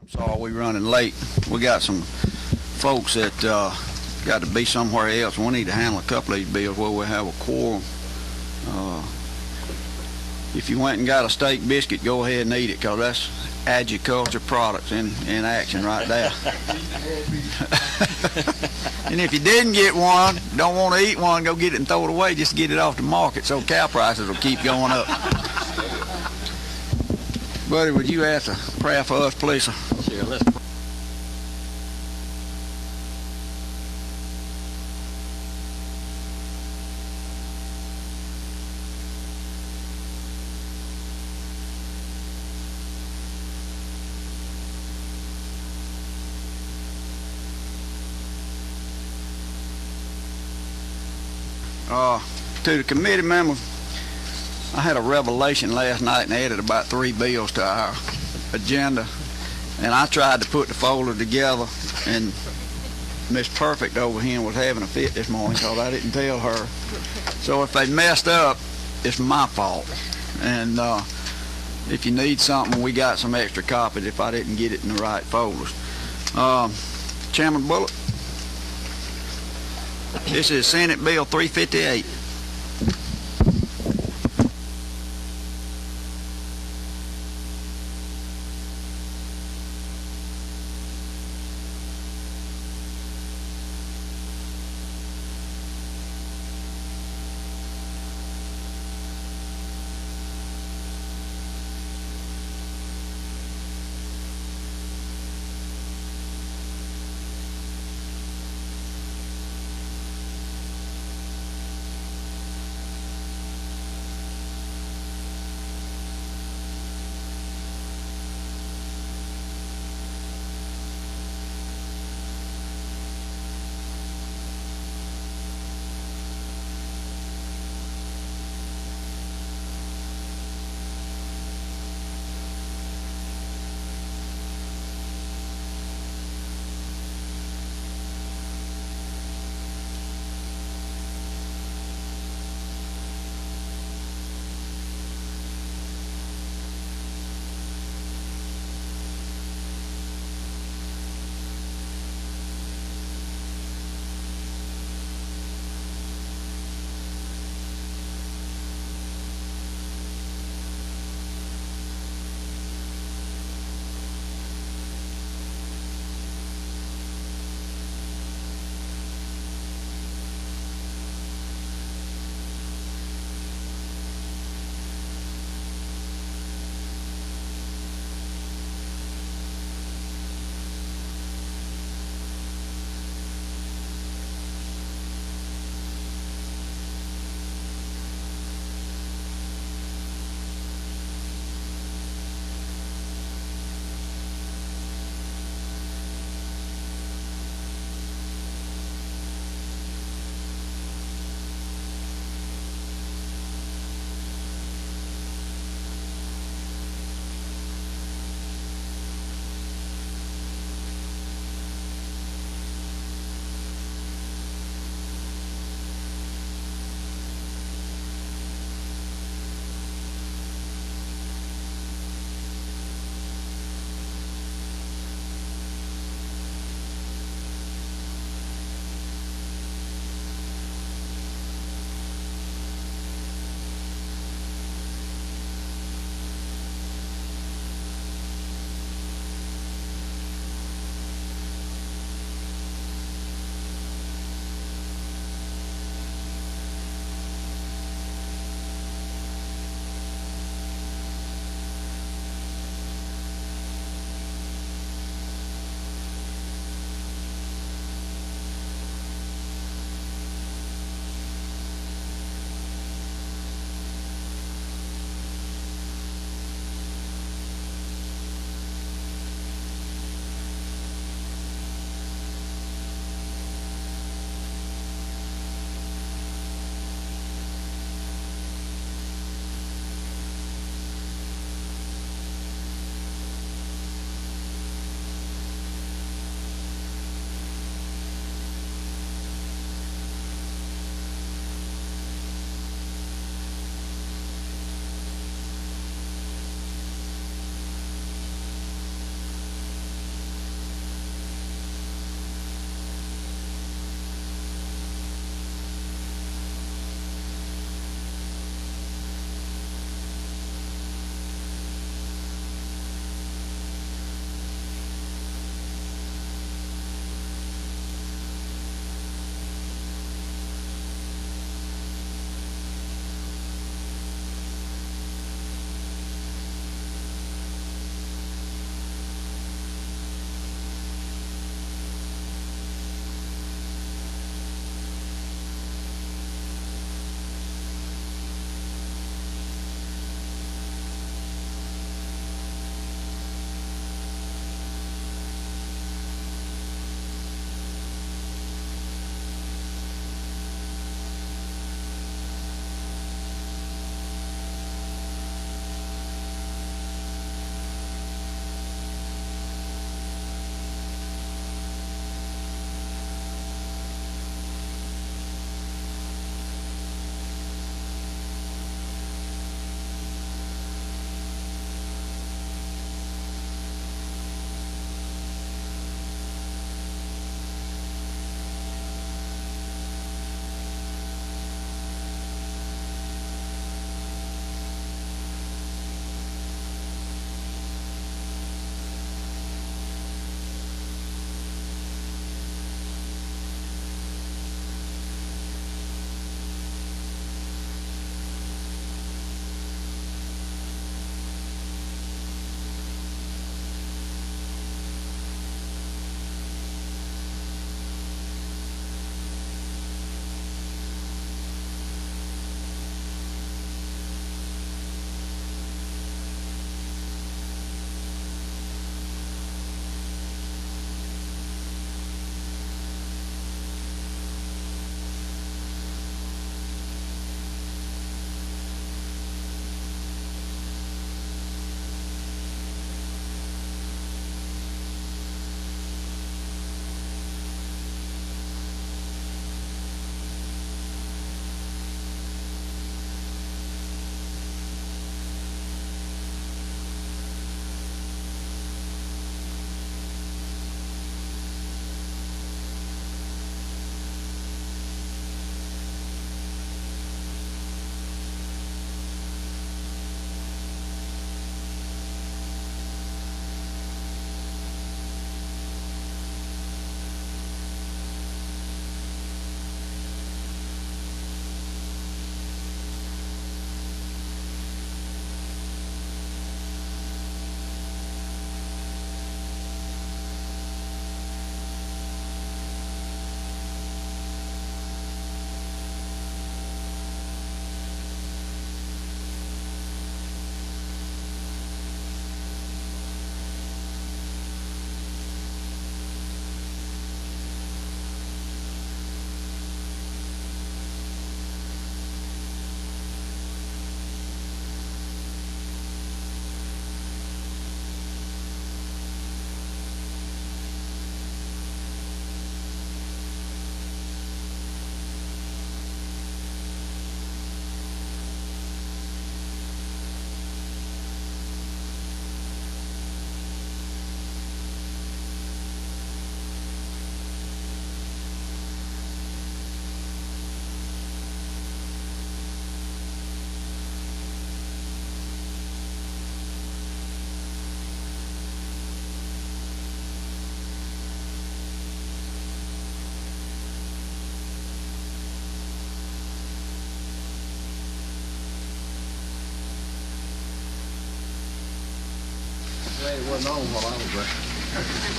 Sorry, we running late. We got some folks that got to be somewhere else. We need to handle a couple of these bills where we have a quorum. If you went and got a steak biscuit, go ahead and eat it, because that's agriculture products in action right there. And if you didn't get one, don't want to eat one, go get it and throw it away just to get it off the market so cow prices will keep going up. Buddy, would you ask a prayer for us, please? Sure, let's pray. To the committee members, I had a revelation last night and added about 3 bills to our agenda, and I tried to put the folder together, and Miss Perfect over here was having a fit this morning because I didn't tell her. So if they messed up, it's my fault. And if you need something, we got some extra copies if I didn't get it in the right folders. Chairman Bullock, this is Senate Bill 358.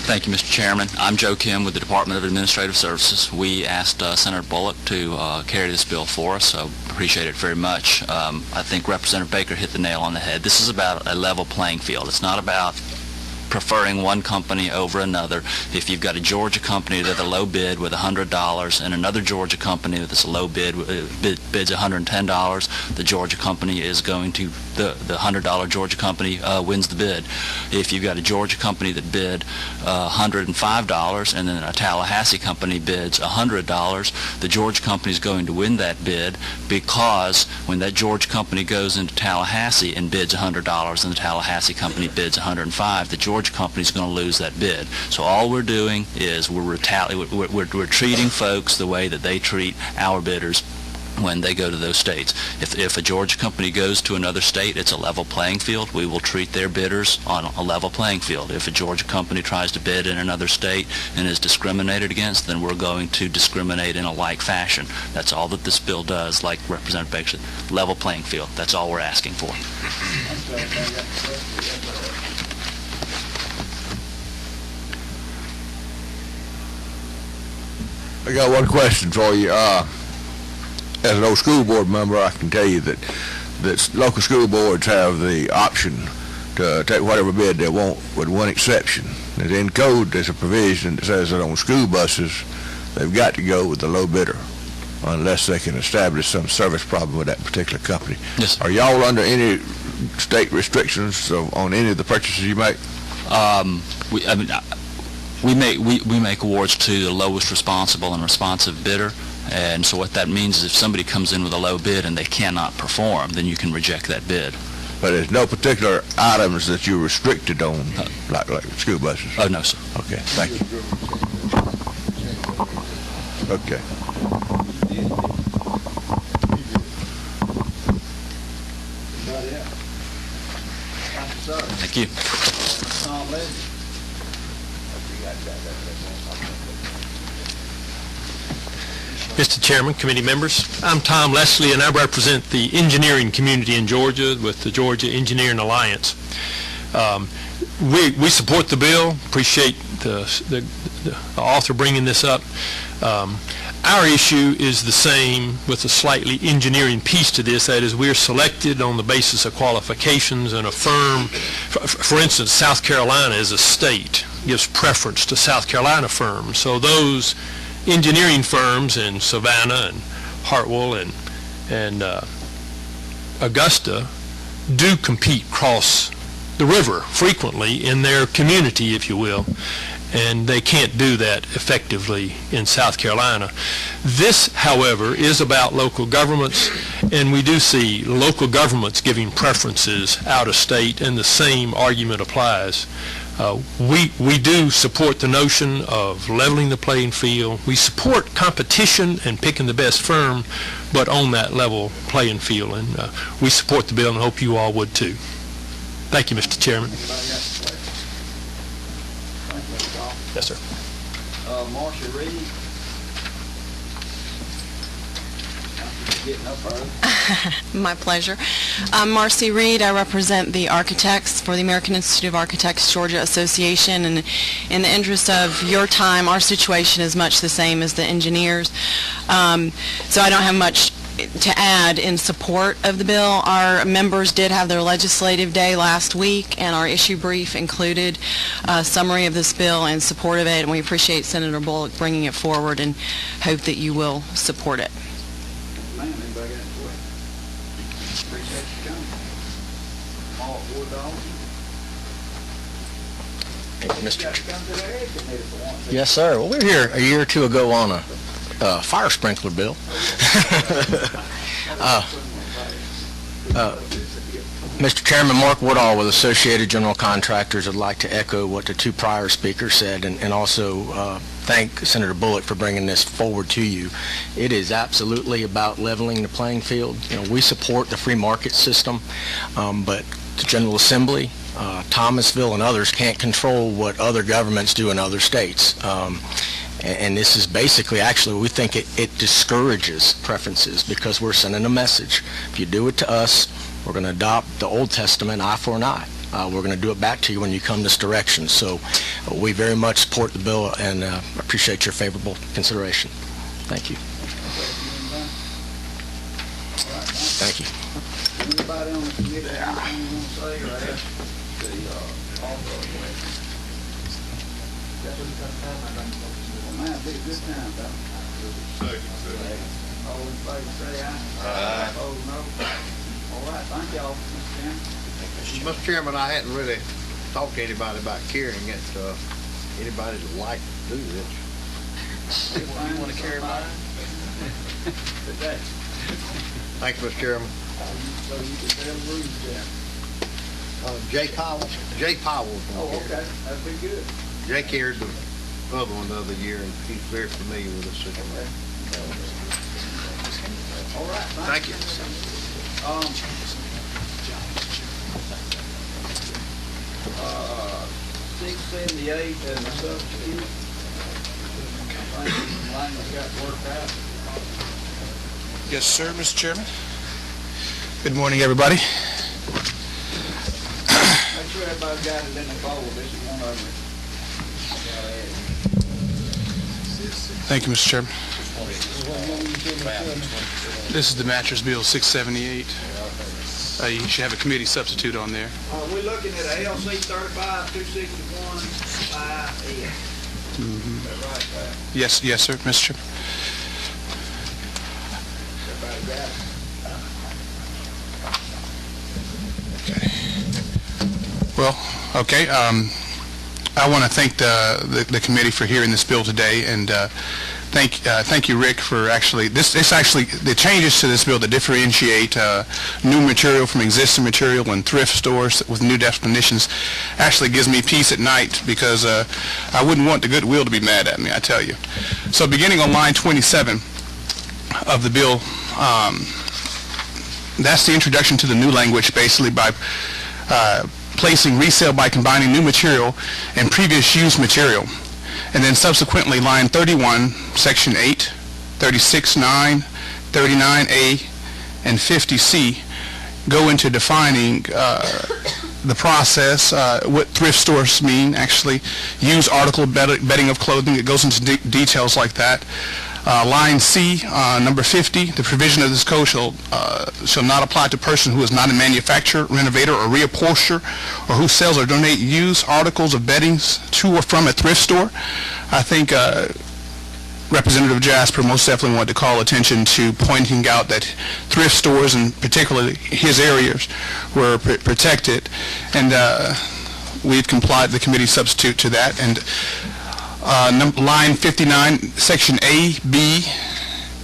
Thank you, Mr. Chairman. I'm Joe Kim with the Department of Administrative Services. We asked Senator Bullock to carry this bill for us, so appreciate it very much. I think Representative Baker hit the nail on the head. This is about a level playing field. It's not about preferring one company over another. If you've got a Georgia company that's a low bid with $100 and another Georgia company that's a low bid bids $110, the Georgia company is going to, the $100 Georgia company wins the bid. If you've got a Georgia company that bid $105 and then a Tallahassee company bids $100, the Georgia company is going to win that bid, because when that Georgia company goes into Tallahassee and bids $100 and the Tallahassee company bids $105, the Georgia company is going to lose that bid. So all we're doing is we're treating folks the way that they treat our bidders when they go to those states. If a Georgia company goes to another state, it's a level playing field. We will treat their bidders on a level playing field. If a Georgia company tries to bid in another state and is discriminated against, then we're going to discriminate in a like fashion. That's all that this bill does, like Representative Baker said, level playing field. That's all we're asking for. I got one question for you. As an old school board member, I can tell you that local school boards have the option to take whatever bid they want, with one exception. And in code, there's a provision that says that on school buses, they've got to go with the low bidder unless they can establish some service problem with that particular company. Yes. Are y'all under any state restrictions on any of the purchases you make? We make awards to the lowest responsible and responsive bidder, and so what that means is if somebody comes in with a low bid and they cannot perform, then you can reject that bid. But there's no particular items that you're restricted on, like school buses? Oh, no, sir. Okay, thank you. Okay. Thank you. Mr. Chairman, committee members, I'm Tom Leslie, and I represent the engineering community in Georgia with the Georgia Engineering Alliance. We support the bill, appreciate the author bringing this up. Our issue is the same with a slightly engineering piece to this. That is, we're selected on the basis of qualifications and a firm. For instance, South Carolina as a state gives preference to South Carolina firms. So those engineering firms in Savannah and Hartwell and Augusta do compete across the river frequently in their community, if you will, and they can't do that effectively in South Carolina. This, however, is about local governments, and we do see local governments giving preferences out of state, and the same argument applies. We do support the notion of leveling the playing field. We support competition and picking the best firm, but on that level playing field, and we support the bill and hope you all would too. Thank you, Mr. Chairman. Yes, sir. Marcia Reed. My pleasure. I'm Marcy Reed. I represent the architects for the American Institute of Architects Georgia Association, and in the interest of your time, our situation is much the same as the engineers. So I don't have much to add in support of the bill. Our members did have their legislative day last week, and our issue brief included a summary of this bill and support of it, and we appreciate Senator Bullock bringing it forward and hope that you will support it. Yes, sir. Well, we were here a year or two ago on a fire sprinkler bill. Mr. Chairman, Mark Woodall with Associated General Contractors would like to echo what the two prior speakers said, and also thank Senator Bullock for bringing this forward to you. It is absolutely about leveling the playing field. You know, we support the free market system, but the General Assembly, Thomasville, and others can't control what other governments do in other states. And this is basically, actually, we think it discourages preferences because we're sending a message. If you do it to us, we're going to adopt the Old Testament eye for an eye. We're going to do it back to you when you come this direction. So we very much support the bill and appreciate your favorable consideration. Thank you. Thank you. Anybody on the committee have anything you want to say or ask the author? Well, man, it'd be a good time, though. All in favor, say aye. Aye. Opposed, no. All right, thank y'all, Mr. Chairman. Mr. Chairman, I hadn't really talked to anybody about carrying it. Anybody that would like to do this? You want to carry mine? Today. Thank you, Mr. Chairman. So you can tell the rules there. Jay Powell. Jay Powell's Oh, going to carry okay, that'd be good. it. Jay carried the other one the other year, and he's very familiar with this situation. All right, Thank you. 678 and the substitute. I think the language got worked out. Yes, sir, Mr. Chairman. Good morning, everybody. Make sure everybody's got it in the folder. This is one of them. Thank you, Mr. Chairman. This is the mattress bill 678. You should have a committee substitute on there. We're looking at a ALC 35-261 5E. Right, Pat? Yes, sir, Mr. Chairman. Everybody got it? Well, okay. I want to thank the committee for hearing this bill today, and thank you, Rick, for actually the changes to this bill that differentiate new material from existing material in thrift stores with new definitions actually gives me peace at night, because I wouldn't want the goodwill to be mad at me, I tell you. So beginning on line 27 of the bill, that's the introduction to the new language, basically by placing resale by combining new material and previous used material. And then subsequently line 31, section 8, 36.9, 39A, and 50C go into defining the process, what thrift stores mean, actually, used article bedding of clothing. It goes into details like that. Line C, number 50, the provision of this code shall not apply to a person who is not a manufacturer, renovator, or reupholsterer, or who sells or donates used articles of beddings to or from a thrift store. I think Representative Jasper most definitely wanted to call attention to pointing out that thrift stores, and particularly his areas, were protected, and we've complied, the committee substitute to that. And line 59, section A, B,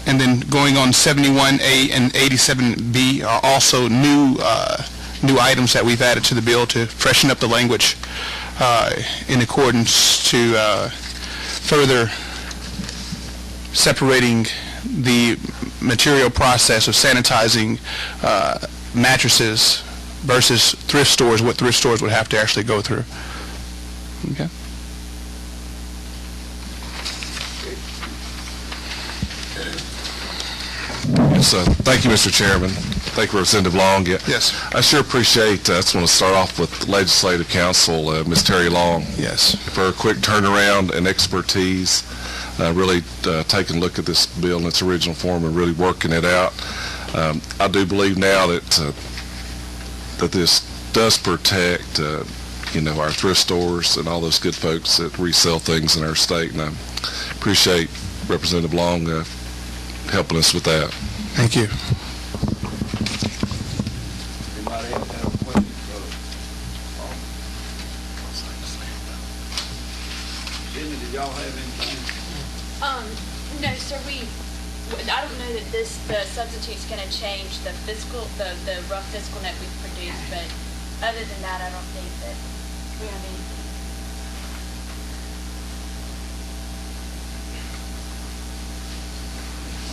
and then going on 71A and 87B are also new items that we've added to the bill to freshen up the language in accordance to further separating the material process of sanitizing mattresses versus thrift stores, what thrift stores would have to actually go through. Okay. Thank you, Mr. Chairman. Thank you, Representative Long. Yes. I sure appreciate, I just want to start off with Legislative Counsel, Ms. Terry Long. Yes. For a quick turnaround and expertise, really taking a look at this bill in its original form and really working it out. I do believe now that that this does protect, our thrift stores and all those good folks that resell things in our state, and I appreciate Representative Long helping us with that. Thank you. Anybody else have a question for Jimmy, did y'all have anything? No, sir, I don't know that the substitute's going to change the rough fiscal note we've produced, but other than that, I don't think that we have anything.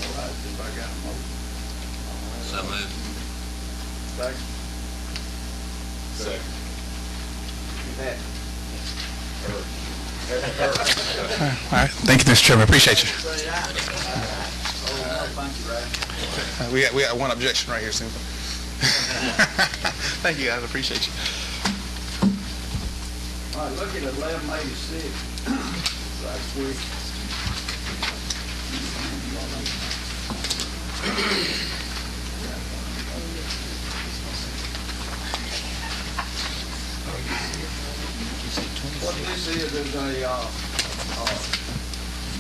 All right, if I got a motion. So moved. Second. Second. Pat. All right. Thank you, Mr. Chairman. Appreciate you. Say aye. Oh, no, thank you, Ray. We got one objection right here, Sue. Thank you, guys. Appreciate you. All right, look at 1186. Right quick. What this is a bill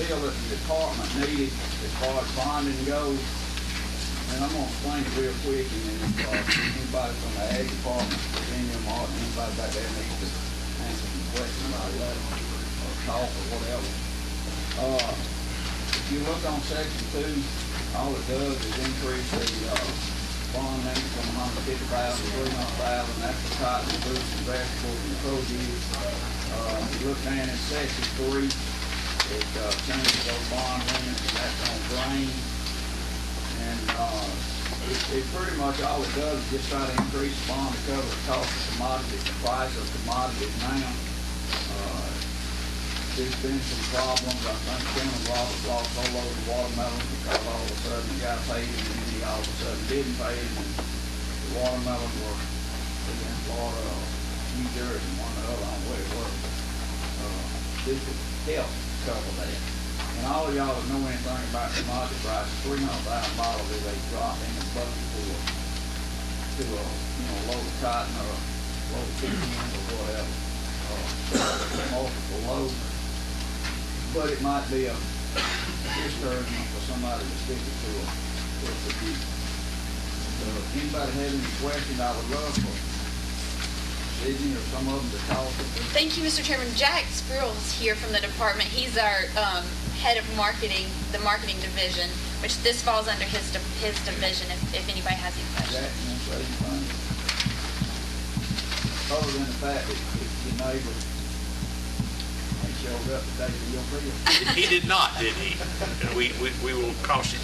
that the department needed as far as bonding goes. And I'm going to explain it real quick, and then anybody from the ag department, Virginia, Martin, anybody back there needs to answer some questions about that or talk or whatever. If you look on section 2, all it does is increase the bond limit from 150,000 to 300,000. That's for cotton, fruits, and vegetables, and produce. If you look down in section 3, it changes those bond limits, and that's on grain. And it pretty much all it does is just try to increase the bond to cover the cost of commodities, the price of commodities now. There's been some problems. I think Chairman Roberts lost a whole load of watermelon because all of a sudden he got paid and then he all of a sudden didn't pay him. And the watermelon were in Florida or New Jersey, one or the other, I don't know where it was. This would help cover that. And all of y'all that know anything about commodity prices, 300,000 bottles is a drop in the bucket to a load of cotton or a load of peanuts or whatever. Multiple loads. But it might be a discouragement for somebody to stick it to a few. So if anybody has any questions, I would love for Sydney or some of them to talk. Thank you, Mr. Chairman. Jack Spruill is here from the department. He's our head of marketing, the marketing division, which this falls under his division if anybody has any questions. Jack, you want to say anything? Other than the fact that your neighbor showed up today for your bill. He did not, did he? We will caution.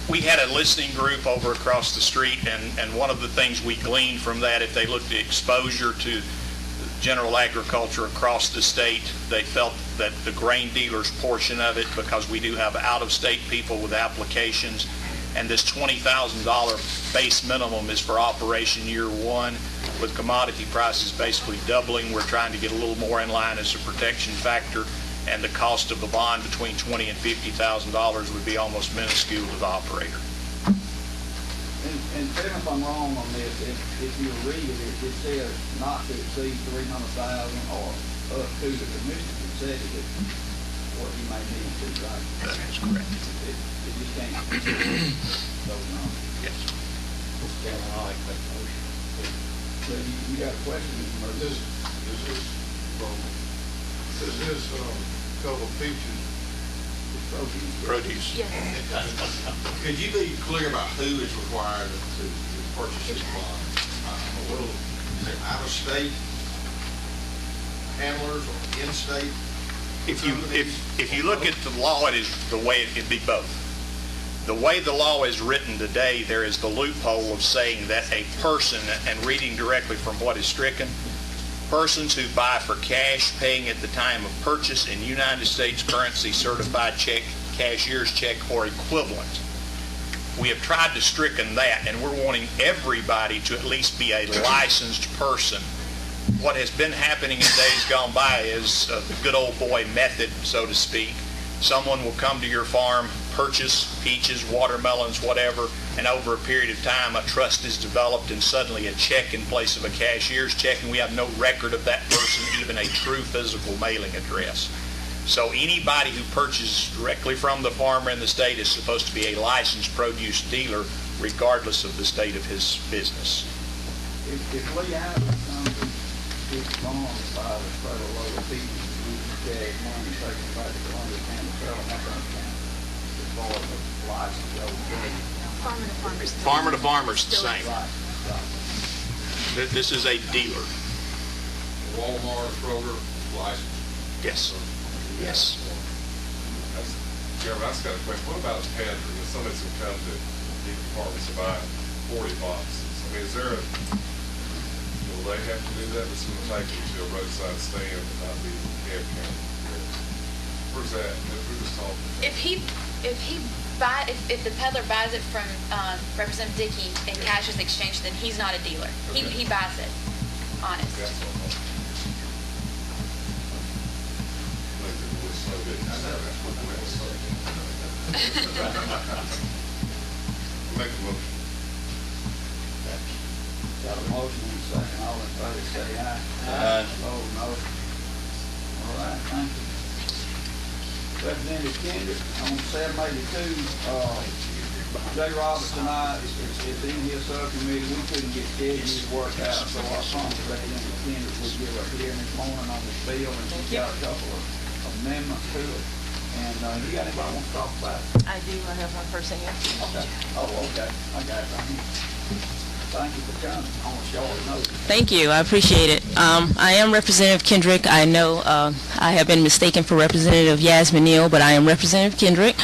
We had a listening group over across the street, and one of the things we gleaned from that, if they looked at exposure to general agriculture across the state, they felt that the grain dealers portion of it, because we do have out-of-state people with applications, and this $20,000 base minimum is for operation year one. With commodity prices basically doubling, we're trying to get a little more in line as a protection factor, and the cost of the bond between $20,000 and $50,000 would be almost minuscule to the operator. And tell me if I'm wrong on this. If you read it, it says not to exceed 300,000 or up to the commission executive what you may need to, right? That's correct. It just can't exceed those numbers. Yes. Chairman, I like that motion. So you got a question, Mr. Murphy? Does this cover peaches? Produce. Yes. Could you be clear about who is required to purchase this bond? I'm a little, is it out-of-state handlers or in-state? If you look at the law, it is the way it can be both. The way the law is written today, there is the loophole of saying that a person, and reading directly from what is stricken, persons who buy for cash, paying at the time of purchase in United States currency, certified check, cashier's check, or equivalent. We have tried to stricken that, and we're wanting everybody to at least be a licensed person. What has been happening in days gone by is the good old boy method, so to speak. Someone will come to your farm, purchase peaches, watermelons, whatever, and over a period of time a trust is developed and suddenly a check in place of a cashier's check, and we have no record of that person, even a true physical mailing address. So anybody who purchases directly from the farmer in the state is supposed to be a licensed produce dealer regardless of the state of his business. If Lee Allen comes to his farm and buys a trailer load of peaches, cash money taken back to Columbia County, selling that kind of county, as far as the license goes. Farmer to farmer's. Farmer to farmer's the same. Right. This is a dealer. Walmart, Kroger, license? Yes. Yes. Chairman, I just got a question. What about a pantry? If somebody's going to come to the departments to buy 40 boxes, I mean, is there a, will they have to do that? It's going to take them to a roadside stand and not be cab county? Where's that? We're just talking. If the peddler buys it from Representative Dickey and cash is exchanged, then he's not a dealer. Okay. He buys it. honest. Make a motion. Got a motion and a second, all in favor say aye. Aye. Opposed, no. All right, thank you. Representative Kendrick, on 782, Jay Roberts tonight is in his subcommittee. We couldn't get schedules worked out, so I promised Representative Kendrick would give a hearing this morning on this bill, and she's got a couple of amendments to it. And you got anybody want to talk about it? I do. I have one person here. Okay. Oh, okay. I got it right here. Thank you for coming on short notice. Thank you. I appreciate it. I am Representative Kendrick. I know I have been mistaken for Representative Yasmin Neal, but I am Representative Kendrick.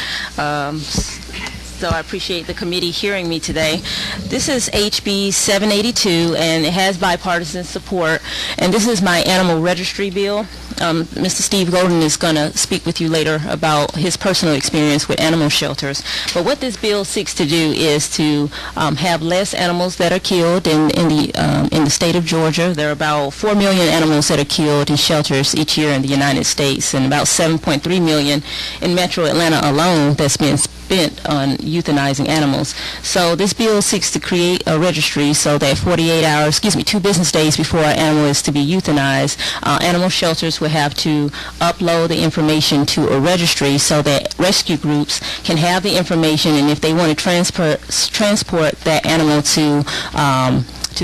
So I appreciate the committee hearing me today. This is HB 782, and it has bipartisan support. And this is my animal registry bill. Mr. Steve Golden is going to speak with you later about his personal experience with animal shelters. But what this bill seeks to do is to have less animals that are killed in the state of Georgia. There are about 4 million animals that are killed in shelters each year in the United States, and about 7.3 million in Metro Atlanta alone that's been spent on euthanizing animals. So this bill seeks to create a registry so that 2 business days before an animal is to be euthanized, animal shelters will have to upload the information to a registry so that rescue groups can have the information, and if they want to transport that animal to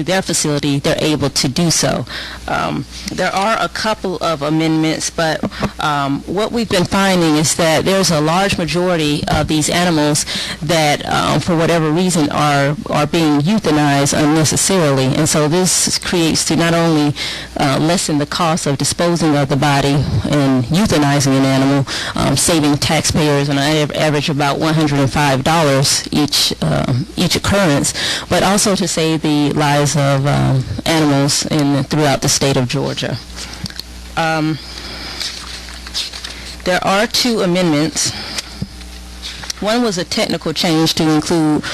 their facility, they're able to do so. There are a couple of amendments, but what we've been finding is that there's a large majority of these animals that, for whatever reason, are being euthanized unnecessarily. And so this creates to not only lessen the cost of disposing of the body and euthanizing an animal, saving taxpayers on an average about $105 each occurrence, but also to save the lives of animals throughout the state of Georgia. There are 2 amendments. One was a technical change to include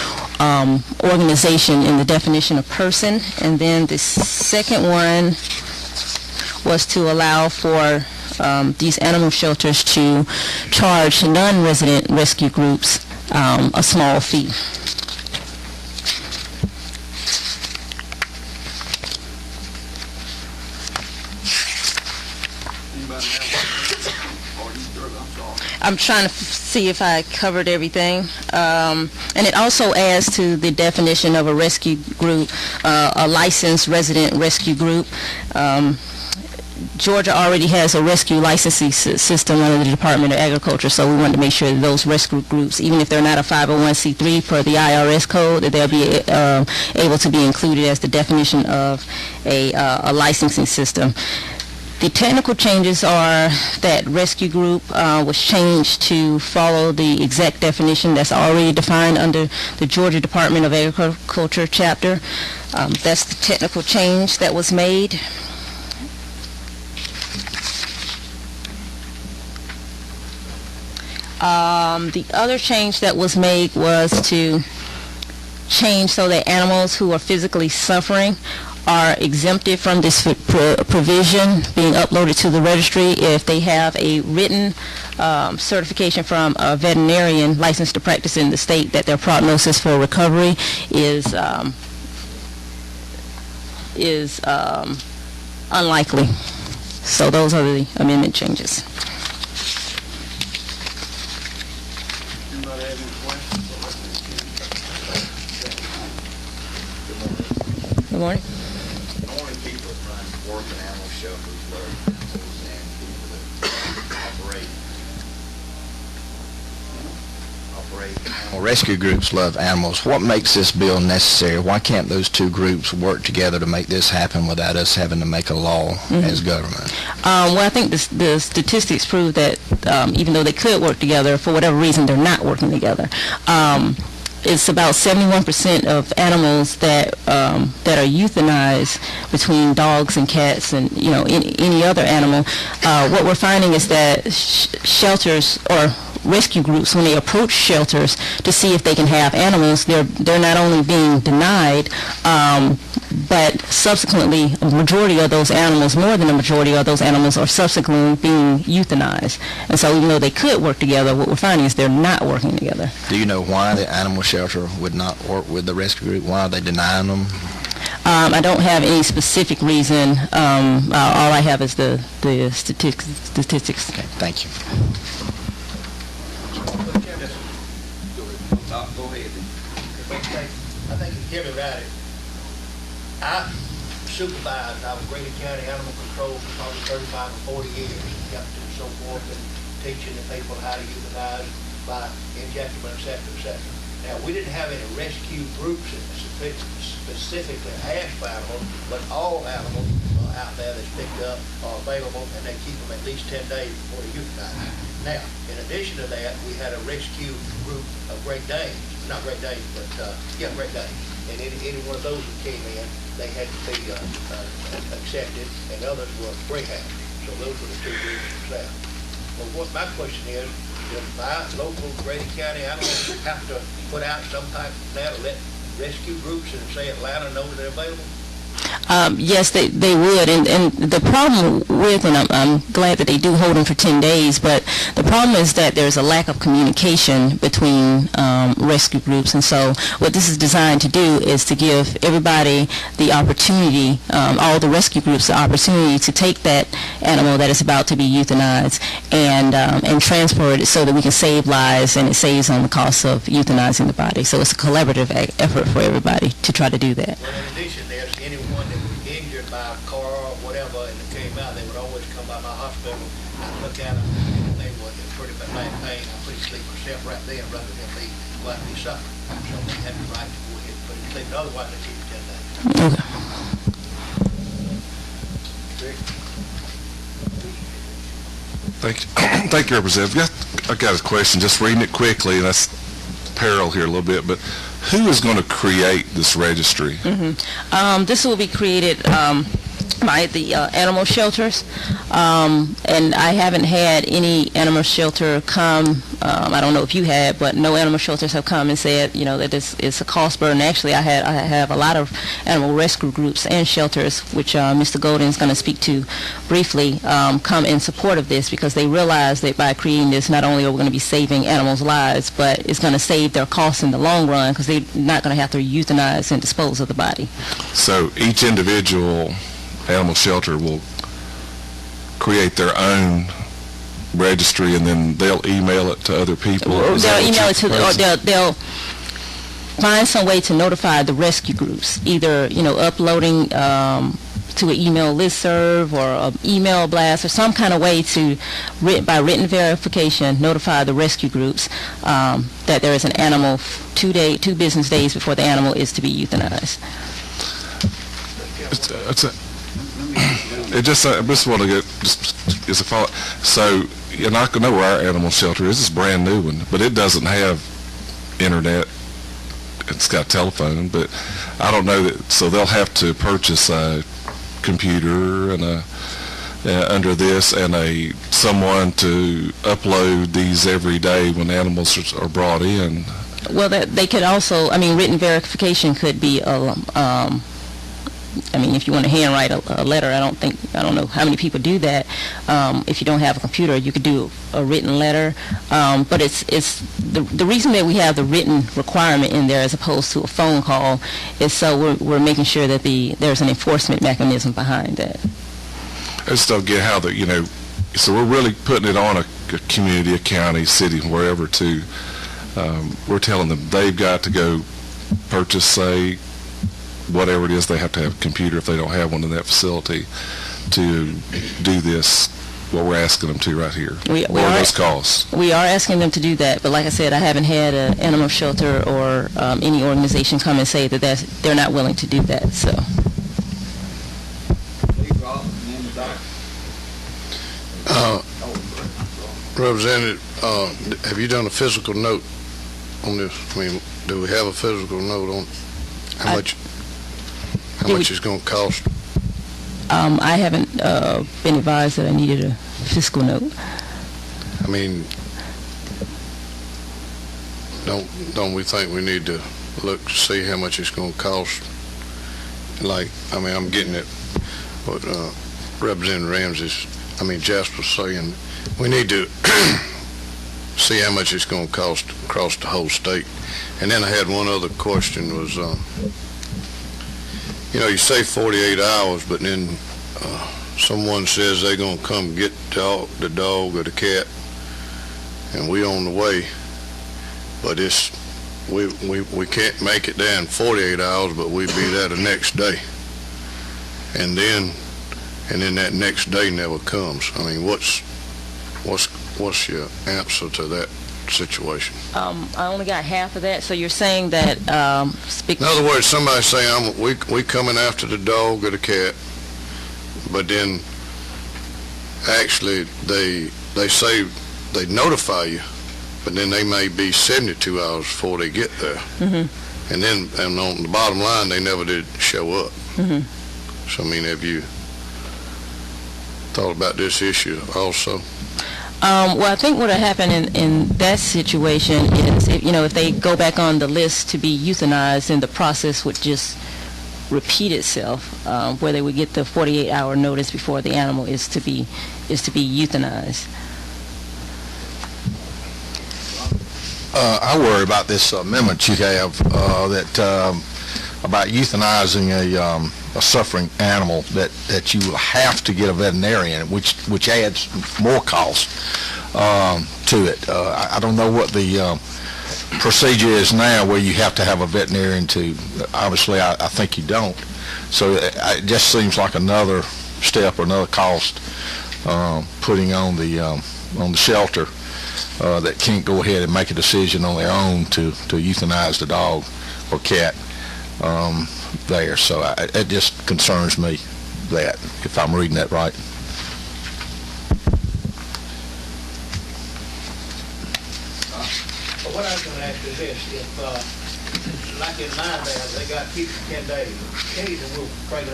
organization in the definition of person, and then the second one was to allow for these animal shelters to charge non-resident rescue groups a small fee. I'm trying to see if I covered everything. And it also adds to the definition of a rescue group, a licensed resident rescue group. Georgia already has a rescue licensing system under the Department of Agriculture, so we wanted to make sure that those rescue groups, even if they're not a 501c3 per the IRS code, that they'll be able to be included as the definition of a licensing system. The technical changes are that rescue group was changed to follow the exact definition that's already defined under the Georgia Department of Agriculture chapter. That's the technical change that was made. The other change that was made was to change so that animals who are physically suffering are exempted from this provision being uploaded to the registry if they have a written certification from a veterinarian licensed to practice in the state that their prognosis for recovery is unlikely. So those are the amendment changes. Anybody have any questions? Good morning. Normally people that run work in animal shelters love animals, and people that operate animal rescue groups love animals. What makes this bill necessary? Why can't those 2 groups work together to make this happen without us having to make a law as government? Well, I think the statistics prove that even though they could work together, for whatever reason, they're not working together. It's about 71% of animals that are euthanized between dogs and cats and any other animal. What we're finding is that shelters or rescue groups, when they approach shelters to see if they can have animals, they're not only being denied, but subsequently, a majority of those animals, more than a majority of those animals, are subsequently being euthanized. And so even though they could work together, what we're finding is they're not working together. Do you know why the animal shelter would not work with the rescue group? Why are they denying them? I don't have any specific reason. All I have is the statistics. Okay, thank you. Go ahead. I think it's Jimmy right. I supervised, I was Grady County Animal Control for probably 35 or 40 years. Got to so forth and teaching the people how to euthanize by injection, et cetera, et cetera. Now, we didn't have any rescue groups that specifically asked for animals, but all animals out there that's picked up are available, and they keep them at least 10 days before they euthanize. Now, in addition to that, we had a rescue group of Great Danes, not Great Danes, but Great Danes. And any one of those who came in, they had to be accepted, and others were greyhounds. So those were the two groups themselves. Well, what my question is, does my local Grady County animals have to put out some type of net to let rescue groups in, say, Atlanta know they're available? Yes, they would, and the problem with, and I'm glad that they do hold them for 10 days, but the problem is that there's a lack of communication between rescue groups, and so what this is designed to do is to give everybody the opportunity, all the rescue groups the opportunity to take that animal that is about to be euthanized and transport it so that we can save lives, and it saves on the cost of euthanizing the body. So it's a collaborative effort for everybody to try to do that. Well, in addition, there's anyone that was injured by a car or whatever and it came out, they would always come by my hospital and look at them, and they were in pretty bad pain. I put him to sleep myself right there rather than be what he suffered. So they had the right to go ahead and put him to sleep. Otherwise, they keep him 10 days. Okay. Thank you. Thank you, Representative. I got a question, just reading it quickly, and that's parallel here a little bit, but who is going to create this registry? This will be created by the animal shelters, and I haven't had any animal shelter come, I don't know if you have, but no animal shelters have come and said, that it's a cost burden. Actually, I have a lot of animal rescue groups and shelters, which Mr. Golden is going to speak to briefly, come in support of this because they realize that by creating this, not only are we going to be saving animals' lives, but it's going to save their costs in the long run because they're not going to have to euthanize and dispose of the body. So each individual animal shelter will create their own registry, and then they'll email it to other people? They'll email it to or they'll find some way to notify the rescue groups, either uploading to an email listserv or an email blast or some kind of way to, by written verification, notify the rescue groups that there is an animal 2 business days before the animal is to be euthanized. I just want to get just as a follow. So you're not going to know where our animal shelter is. It's a brand new one, but it doesn't have internet. It's got telephone, but I don't know that. So they'll have to purchase a computer and under this and someone to upload these every day when animals are brought in. Well, they could also. Written verification could be if you want to handwrite a letter, I don't know how many people do that. If you don't have a computer, you could do a written letter. But it's the reason that we have the written requirement in there as opposed to a phone call is so we're making sure that there's an enforcement mechanism behind that. I just don't get how so we're really putting it on a community, a county, city, wherever to, we're telling them they've got to go purchase, say, whatever it is, they have to have a computer if they don't have one in that facility to do this, what we're asking them to right here. What are those costs? We are asking them to do that, but like I said, I haven't had an animal shelter or any organization come and say that they're not willing to do that. So. Representative, have you done a physical note on this? Do we have a physical note on how much it's going to cost? I haven't been advised that I needed a fiscal note. Don't we think we need to look to see how much it's going to cost like, I mean, I'm getting it, what Representative Jasper's saying. We need to see how much it's going to cost across the whole state. And then I had one other question was, you say 48 hours, but then someone says they're going to come get the dog or the cat, and we on the way, but we can't make it there in 48 hours, but we be there the next day. And then that next day never comes. I mean, what's your answer to that situation? I only got half of that, so you're saying that... In other words, somebody say, we coming after the dog or the cat, but then actually they say they notify you, but then they may be 72 hours before they get there. Mm-hmm. And on the bottom line, they never did show up. Mm-hmm. So, I mean, have you thought about this issue also? Well, I think what would happen in that situation is, if they go back on the list to be euthanized, then the process would just repeat itself, where they would get the 48-hour notice before the animal is to be euthanized. I worry about this amendment you have about euthanizing a suffering animal that you will have to get a veterinarian, which adds more cost to it. I don't know what the procedure is now where you have to have a veterinarian to. Obviously, I think you don't. So it just seems like another step or another cost putting on the shelter that can't go ahead and make a decision on their own to euthanize the dog or cat there. So it just concerns me that, if I'm reading that right. But what I was going to ask is this: if, like in my band, they got people 10 days, occasionally we'll bring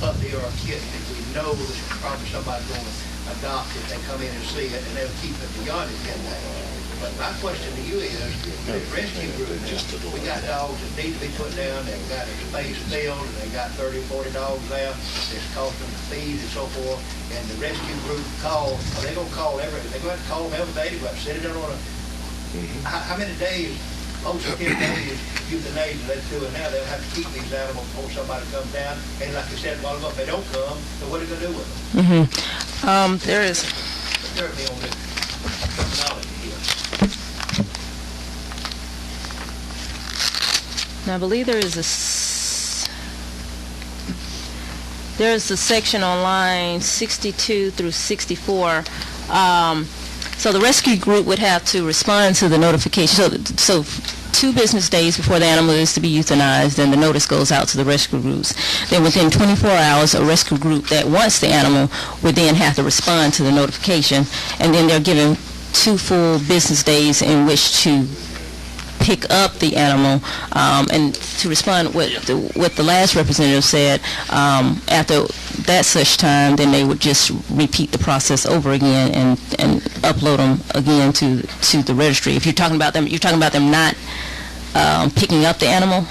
up here a kitten that we know there's probably somebody going to adopt it. They come in and see it, and they'll keep it beyond the 10 days. But my question to you is, the rescue group, we got dogs that need to be put down, they've got a space filled, and they got 30, 40 dogs there, it's costing them to feed and so forth, and the rescue group are they going to call they're going to call them every day to go out and sit it on a, how many days, most of 10 days, euthanasia they're doing now, they'll have to keep these animals before somebody comes down, and like you said a while ago, if they don't come, then what are they going to do with them? There is... Certainly on the terminology here. Now, I believe there is a section on line 62 through 64. So the rescue group would have to respond to the notification. So 2 business days before the animal is to be euthanized, then the notice goes out to the rescue groups. Then within 24 hours, a rescue group that wants the animal would then have to respond to the notification, and then they're given 2 full business days in which to pick up the animal, and to respond what the last representative said, after that such time, then they would just repeat the process over again and upload them again to the registry. If you're talking about them not picking up the animal.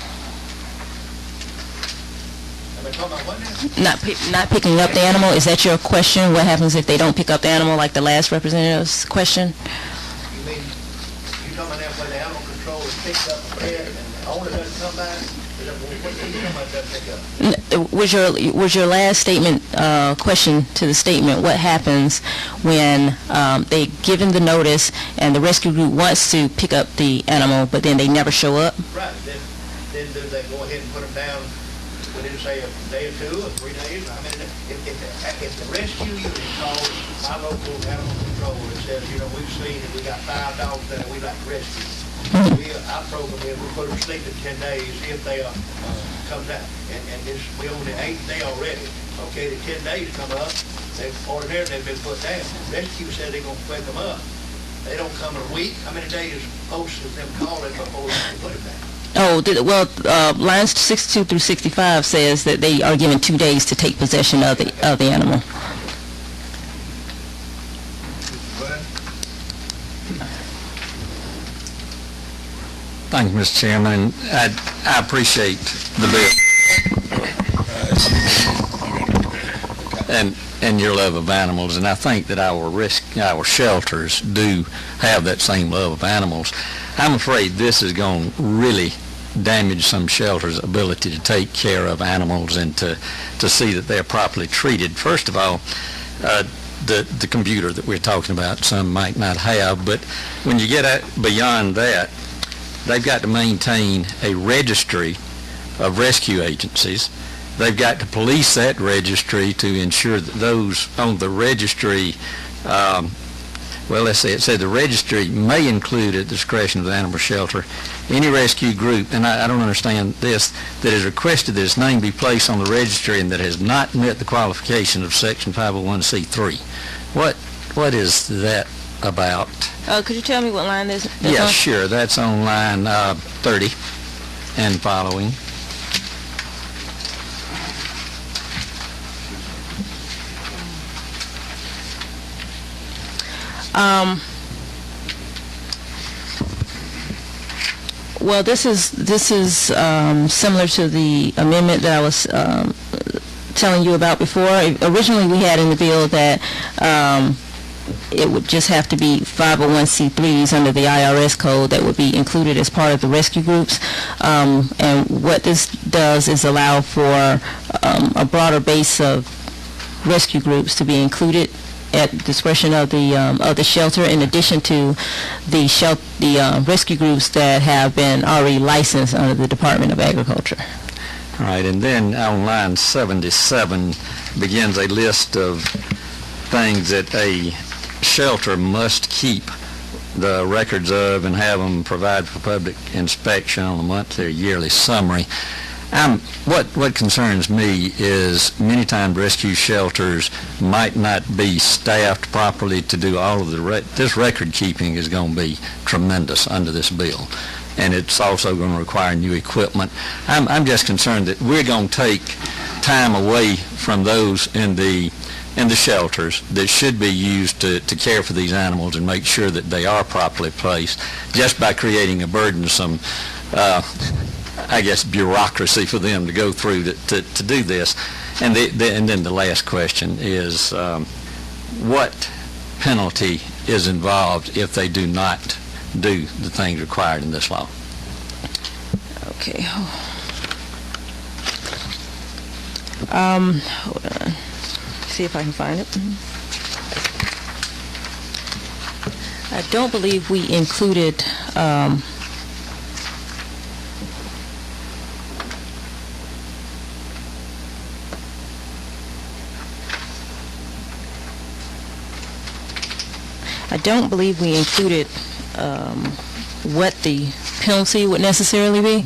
Not picking up the animal. Is that your question? What happens if they don't pick up the animal, like the last representative's question? You mean you're talking about that where the animal control is picked up and fed, and the owner doesn't come back? What do you talking about doesn't pick up? Was your last statement question to the statement? What happens when they given the notice and the rescue group wants to pick up the animal, but then they never show up? Right. Then do they go ahead and put them down within, say, a day or 2 or 3 days? I mean, if the rescue unit calls my local animal control and says, we've seen it, we got 5 dogs there we'd like to rescue. Our program is we put them to sleep in 10 days if they comes out. And we on the 8th day already. Okay, the 10 days come up, ordinarily they've been put down. Rescue said they're going to wake them up. They don't come in a week. How many days post of them calling before they put them down? Lines 62 through 65 says that they are given 2 days to take possession of the animal. Thank you, Mr. Chairman. I appreciate the bill. and your love of animals, and I think that our shelters do have that same love of animals. I'm afraid this is going to really damage some shelters' ability to take care of animals and to see that they're properly treated. First of all, the computer that we're talking about, some might not have, but when you get beyond that, they've got to maintain a registry of rescue agencies. They've got to police that registry to ensure that those on the registry, let's say it said the registry may include at the discretion of the animal shelter any rescue group, and I don't understand this, that has requested that its name be placed on the registry and that has not met the qualification of Section 501c3. What is that about? Could you tell me what line that's Yeah, on? sure. That's on line 30 and following. Well, this is similar to the amendment that I was telling you about before. Originally, we had in the bill that it would just have to be 501c3s under the IRS code that would be included as part of the rescue groups. And what this does is allow for a broader base of rescue groups to be included at discretion of the shelter, in addition to the rescue groups that have been already licensed under the Department of Agriculture. All right, and then on line 77 begins a list of things that a shelter must keep the records of and have them provide for public inspection on a monthly or yearly summary. What concerns me is many times rescue shelters might not be staffed properly to do all of this record keeping is going to be tremendous under this bill, and it's also going to require new equipment. I'm just concerned that we're going to take time away from those in the shelters that should be used to care for these animals and make sure that they are properly placed, just by creating a burdensome bureaucracy for them to go through to do this. And then the last question is, what penalty is involved if they do not do the things required in this law? Okay. Hold on. See if I can find it. I don't believe we included what the penalty would necessarily be.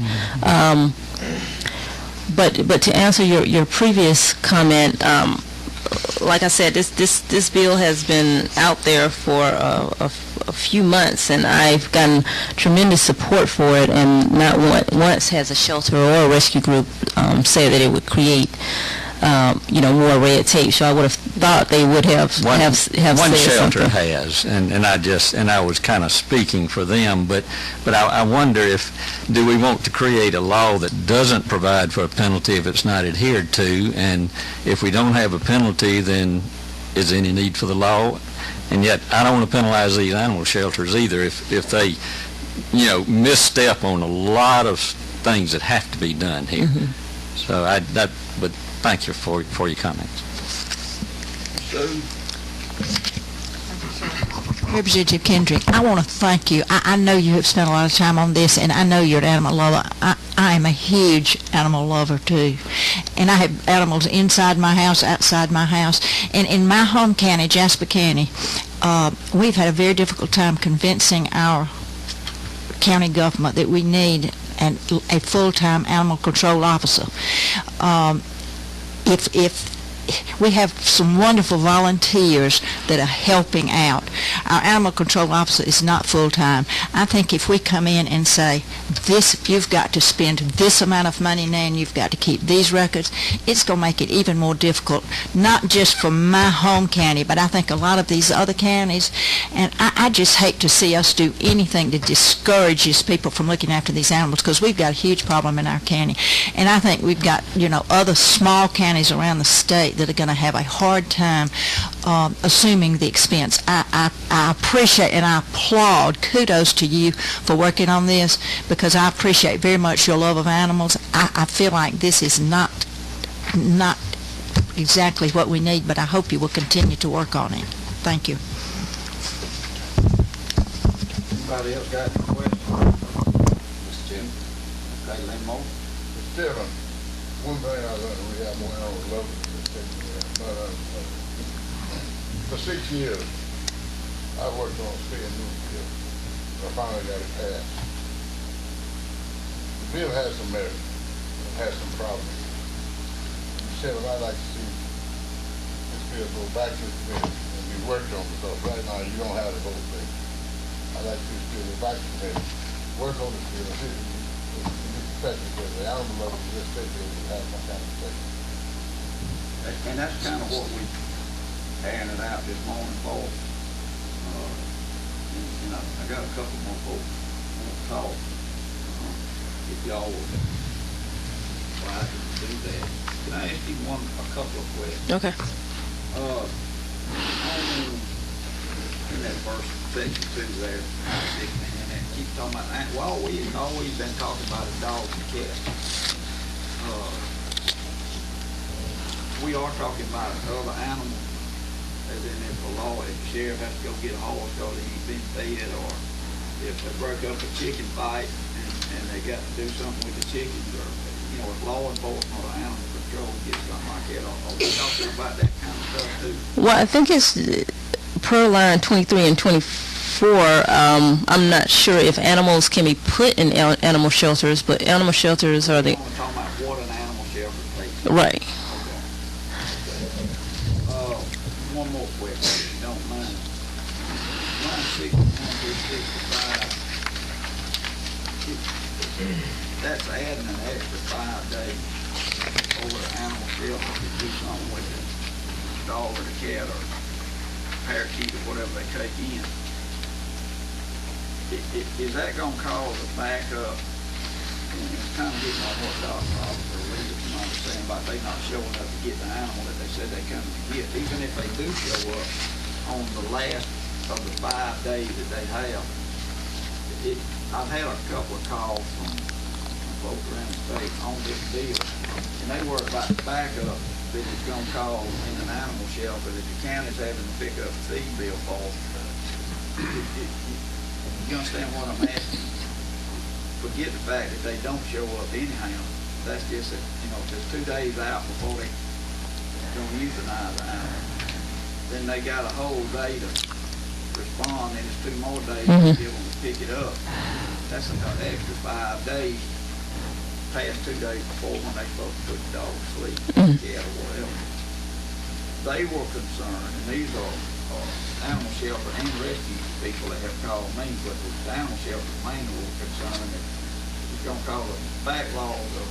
But to answer your previous comment, like I said, this bill has been out there for a few months, and I've gotten tremendous support for it, and not once has a shelter or a rescue group said that it would create more red tape. So I would have thought they would have One said shelter something. has, and I was kind of speaking for them, but I wonder do we want to create a law that doesn't provide for a penalty if it's not adhered to, and if we don't have a penalty, then is there any need for the law? And yet I don't want to penalize these animal shelters either if they misstep on a lot of things that have to be done here. Mm-hmm. So but thank you for your comments. Representative Kendrick, I want to thank you. I know you have spent a lot of time on this, and I know you're an animal lover. I am a huge animal lover, too. And I have animals inside my house, outside my house. And in my home county, Jasper County, we've had a very difficult time convincing our county government that we need a full-time animal control officer. If we have some wonderful volunteers that are helping out. Our animal control officer is not full-time. I think if we come in and say, you've got to spend this amount of money now and you've got to keep these records, it's going to make it even more difficult, not just for my home county, but I think a lot of these other counties. And I just hate to see us do anything that discourages people from looking after these animals, because we've got a huge problem in our county. And I think we've got, other small counties around the state state that are going to have a hard time assuming the expense. I appreciate and I applaud, kudos to you for working on this, because I appreciate very much your love of animals. I feel like this is not exactly what we need, but I hope you will continue to work on it. Thank you. Anybody else got any questions? Mr. Chairman. Okay, Lynn Moore. Mr. Chairman, one thing I learned, we have more animals loving for 6 years, I worked on a spay and neuter bill. I finally got it passed. The bill has some merit. It has some problems. Mr. Chairman, I'd like to see this bill go back to the committee and be worked on, because right now you don't have the whole thing. I'd like to see this bill go back to the committee, work on this bill, and see if it can be effective, because the animal lovers in this state will have my kind of protection. And that's kind of what we handed out this morning for. And I got a couple more folks who want to talk. If y'all would like to do that. Can I ask you a couple of questions? Okay. In that first section too there, and keep talking about, well, we've always been talking about the dogs and cats. We are talking about other animals, as in if the law, if the sheriff has to go get a horse because he ain't been fed, or if they broke up a chicken fight and they got to do something with the chickens, or, if law enforcement or animal control gets something like that, are we talking about that kind of stuff too? Well, I think it's per line 23 and 24. I'm not sure if animals can be put in animal shelters, but animal shelters are the... I'm talking about what an animal shelter takes. Right. One more question, if you don't mind. Line 61 through 65, that's adding an extra 5 days over the animal shelter to do something with the dog or the cat or parakeet or whatever they take in. Is that going to cause a backup? And it's kind of getting on what Dr. Officer Lee was saying about they not showing up to get the animal that they said they come to get. Even if they do show up on the last of the 5 days that they have, I've had a couple of calls from folks around the state on this bill, and they worry about the backup that it's going to cause in an animal shelter that the county's having to pick up the feed bill for. You understand what I'm asking? Forget the fact that they don't show up anyhow. That's just, if it's 2 days out before they're going to euthanize the animal, then they got a whole day to respond, and it's 2 more days to give them to pick it up. That's an extra 5 days, past 2 days before when they're supposed to put the dog to sleep, cat or whatever. They were concerned, and these are animal shelter and rescue people that have called me, but the animal shelter mainly were concerned that it's going to cause a backlog of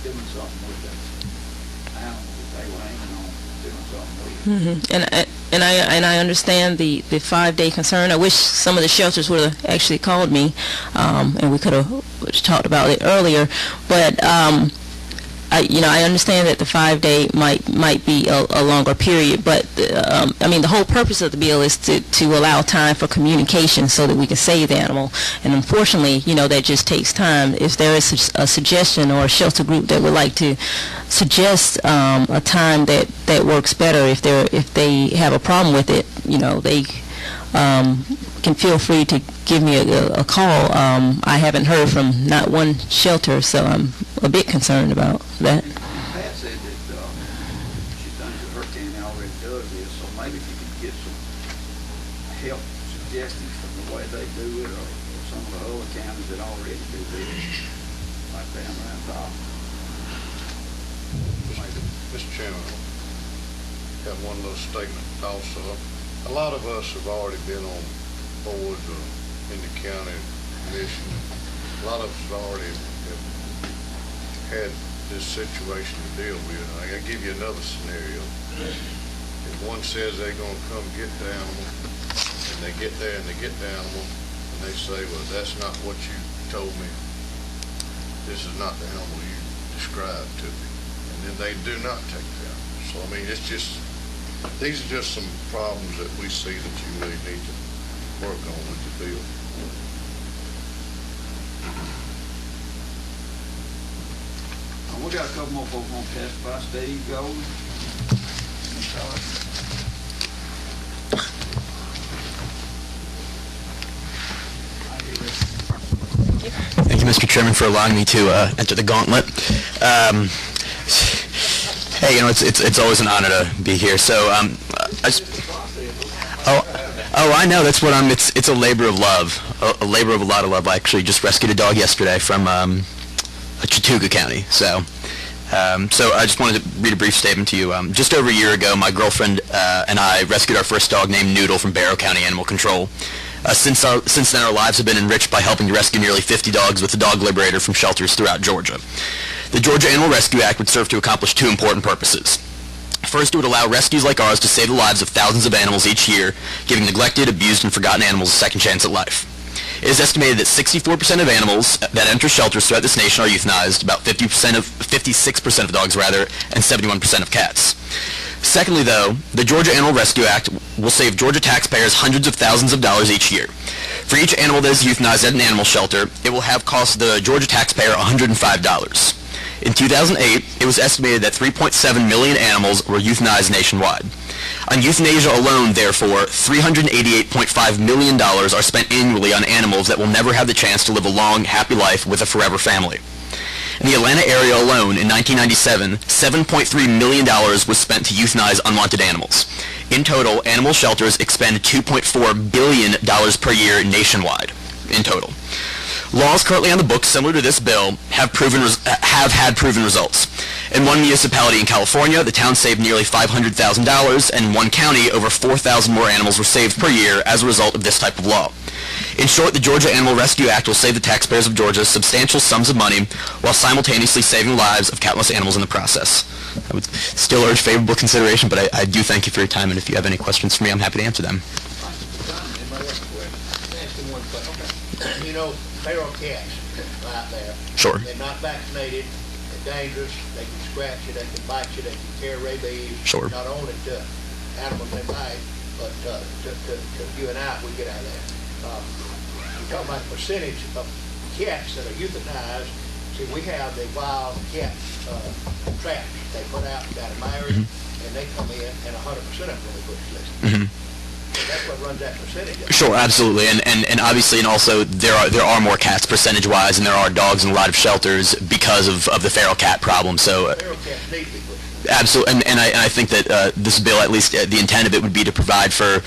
doing something with the animals that they were aiming on doing something with. And I understand the 5-day concern. I wish some of the shelters would have actually called me, and we could have talked about it earlier. But I understand that the 5-day might be a longer period, but the whole purpose of the bill is to allow time for communication so that we can save the animal. And unfortunately, that just takes time. If there is a suggestion or a shelter group that would like to suggest a time that works better, if they have a problem with it, they can feel free to give me a call. I haven't heard from not one shelter, so I'm a bit concerned about that. Pat said that she thinks that her county already does this, so maybe if you could get some help suggestions from the way they do it, or some of the other counties that already do this, like down around top. Mr. Chairman, I have one little statement also. A lot of us have already been on boards in the county commission. A lot of us already have had this situation to deal with. I'll give you another scenario. If one says they're going to come get the animal, and they get there and they get the animal, and they say, well, that's not what you told me. This is not the animal you described to me. And then they do not take the animal. So, I mean, it's just, these are just some problems that we see that you really need to work on with the bill. We got a couple more folks on testify. Steve, Golden. Thank you, Mr. Chairman, for allowing me to enter the gauntlet. Hey, you know, it's always an honor to be here. So, I know, that's what it's a labor of love, a labor of a lot of love. I actually just rescued a dog yesterday from Chattooga County. So I just wanted to read a brief statement to you. Just over a year ago, my girlfriend and I rescued our first dog named Noodle from Barrow County Animal Control. Since then, our lives have been enriched by helping to rescue nearly 50 dogs with the Dog Liberator from shelters throughout Georgia. The Georgia Animal Rescue Act would serve to accomplish two important purposes. First, it would allow rescues like ours to save the lives of thousands of animals each year, giving neglected, abused, and forgotten animals a second chance at life. It is estimated that 64% of animals that enter shelters throughout this nation are euthanized, about 56% of dogs, and 71% of cats. Secondly, though, the Georgia Animal Rescue Act will save Georgia taxpayers hundreds of thousands of dollars each year. For each animal that is euthanized at an animal shelter, it will have cost the Georgia taxpayer $105. In 2008, it was estimated that 3.7 million animals were euthanized nationwide. On euthanasia alone, therefore, $388.5 million are spent annually on animals that will never have the chance to live a long, happy life with a forever family. In the Atlanta area alone, in 1997, $7.3 million was spent to euthanize unwanted animals. In total, animal shelters expend $2.4 billion per year nationwide, in total. Laws currently on the books similar to this bill have had proven results. In one municipality in California, the town saved nearly $500,000, and in one county, over 4,000 more animals were saved per year as a result of this type of law. In short, the Georgia Animal Rescue Act will save the taxpayers of Georgia substantial sums of money while simultaneously saving the lives of countless animals in the process. I would still urge favorable consideration, but I do thank you for your time, and if you have any questions for me, I'm happy to answer them. You know, feral cats out there. Sure. They're not vaccinated, they're dangerous, they can scratch you, they can bite you, they can carry rabies. Sure. Not only to animals they bite, but to you and I, we get out of there. You're talking about the percentage of cats that are euthanized. See, we have the wild cat traps they put out down in my area, and they come in, and 100% of them really put to sleep. That's what runs that percentage up. Sure, absolutely, and obviously, and also there are more cats percentage-wise, and there are dogs in a lot of shelters because of the feral cat problem. So, feral cats need to be put. Absolutely, and I think that this bill, at least the intent of it, would be to provide for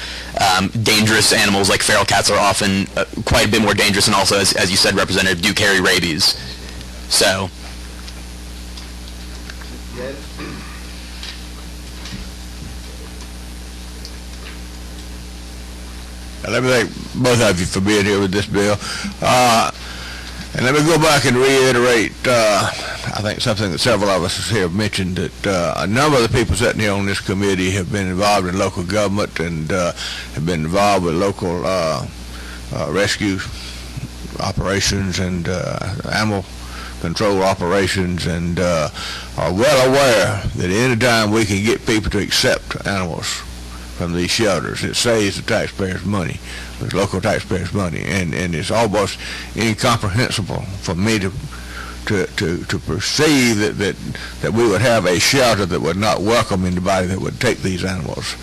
dangerous animals like feral cats are often quite a bit more dangerous, and also, as you said, Representative, do carry rabies. So. Let me thank both of you for being here with this bill. And let me go back and reiterate, I think something that several of us here have mentioned, that a number of the people sitting here on this committee have been involved in local government and have been involved with local rescue operations and animal control operations, and are well aware that any time we can get people to accept animals from these shelters, it saves the taxpayers money, the local taxpayers money, and it's almost incomprehensible for me to perceive that we would have a shelter that would not welcome anybody that would take these animals.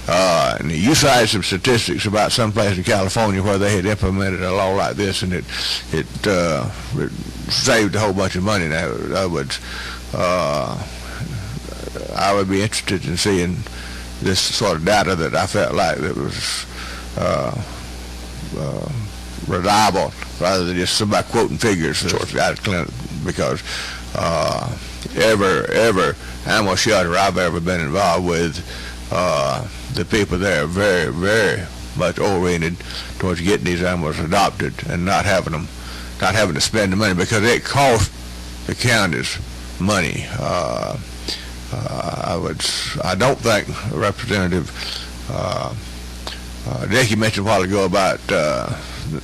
And you cited some statistics about some place in California where they had implemented a law like this, and it saved a whole bunch of money. Now, in other words, I would be interested in seeing this sort of data that I felt like that was reliable, rather than just somebody quoting figures out of clinic, because every animal shelter I've ever been involved with, the people there are very, very much oriented towards getting these animals adopted and not having to spend the money, because it costs the counties money. I don't think Representative Dickey mentioned a while ago about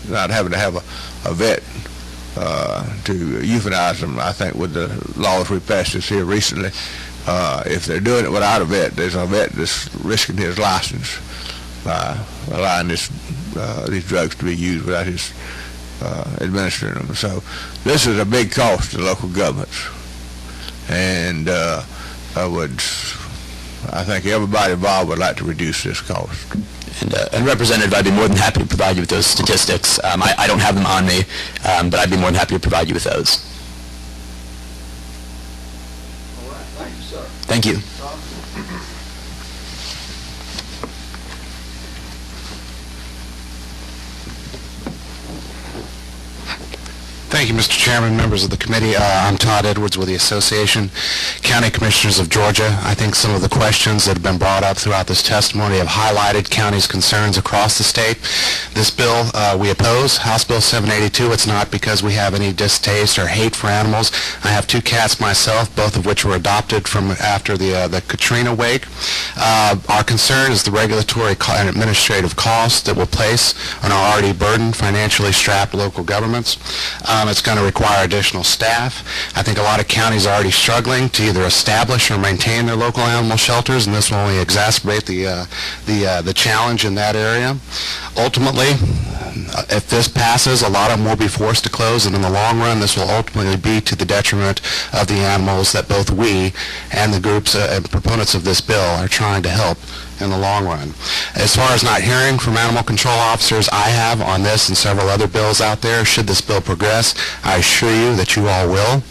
not having to have a vet to euthanize them. I think with the laws we passed this here recently, if they're doing it without a vet, there's a vet that's risking his license by allowing these drugs to be used without his administering them. So this is a big cost to local governments, and I think everybody involved would like to reduce this cost. And Representative, I'd be more than happy to provide you with those statistics. I don't have them on me, but I'd be more than happy to provide you with those. All right, thank you, sir. Thank you. Thank you, Mr. Chairman, members of the committee. I'm Todd Edwards with the Association County Commissioners of Georgia. I think some of the questions that have been brought up throughout this testimony have highlighted county's concerns across the state. This bill we oppose, House Bill 782. It's not because we have any distaste or hate for animals. I have 2 cats myself, both of which were adopted from after the Katrina wake. Our concern is the regulatory and administrative costs that will place on our already burdened, financially strapped local governments. It's going to require additional staff. I think a lot of counties are already struggling to either establish or maintain their local animal shelters, and this will only exacerbate the challenge in that area. Ultimately, if this passes, a lot of them will be forced to close, and in the long run, this will ultimately be to the detriment of the animals that both we and the groups and proponents of this bill are trying to help in the long run. As far as not hearing from animal control officers, I have on this and several other bills out there. Should this bill progress, I assure you that you all will.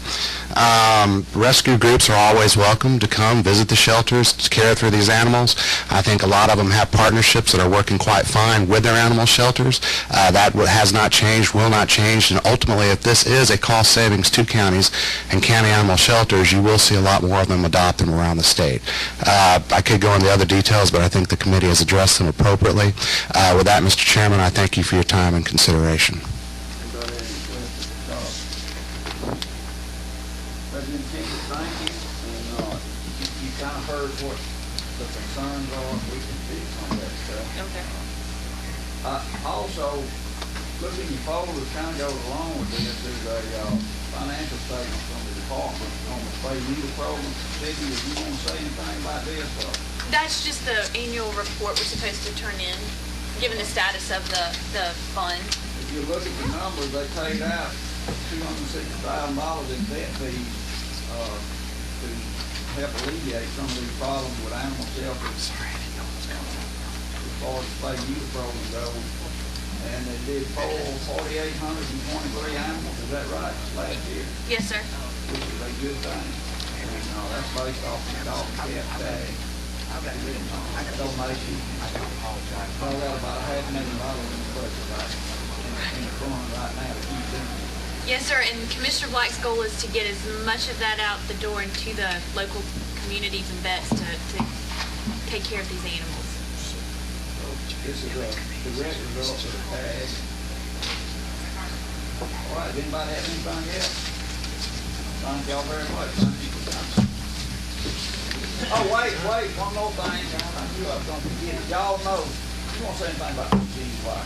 Rescue groups are always welcome to come visit the shelters to care for these animals. I think a lot of them have partnerships that are working quite fine with their animal shelters. That has not changed, will not change, and ultimately if this is a cost savings to counties and county animal shelters, you will see a lot more of them adopt them around the state. I could go into other details, but I think the committee has addressed them appropriately. With that, Mr. Chairman, I thank you for your time and consideration. President Kendrick, thank you. And you kind of heard what the concerns are. We can fix on that stuff. Okay. Also, look in your folders, kind of goes along with this. There's a financial statement from the department on the Pay Meter program. Vicki, if you want to say anything about this, That's just the annual report we're supposed to turn in, given the status of the fund. if you look at the numbers, they paid out $260,000 in debt fees to help alleviate some of these problems with animal shelters. As far as the Pay Meter program goes, and they did 4,823 animals. Is that right? Last year, Yes, sir. which is a good thing. And that's based off the dog and cat tag. Donation. So I got about $500,000 in the budget in the fund right now to keep them. Yes, sir, and Commissioner Black's goal is to get as much of that out the door into the local communities and vets to take care of these animals. This is the direct result of the tag. All right, does anybody have anything else? Thank y'all very much. Oh, wait, one more thing. I knew I was gonna forget it. Y'all know, you want to say anything about Mr. Gene's wife?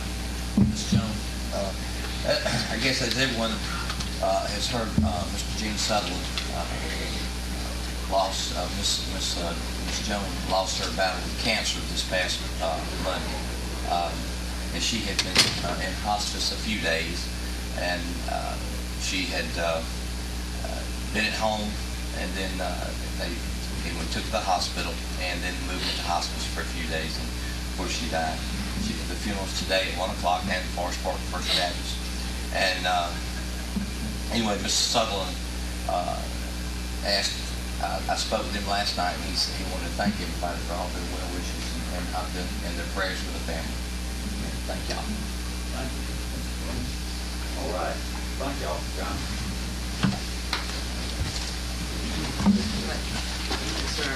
Ms. Jones, I guess as everyone has heard, Mr. Gene Sutherland lost, Ms. Jones lost her battle with cancer this past Monday. And she had been in hospice a few days, and she had been at home, and then we took her to the hospital, and then moved into hospice for a few days, and before she died. The funeral's today at 1 o'clock down in Forest Park, First Baptist. And anyway, Mr. Sutherland asked, I spoke with him last night, and he wanted to thank everybody for all their well wishes and their prayers for the family. And thank y'all. Thank you. All right. Thank y'all for coming. Sir.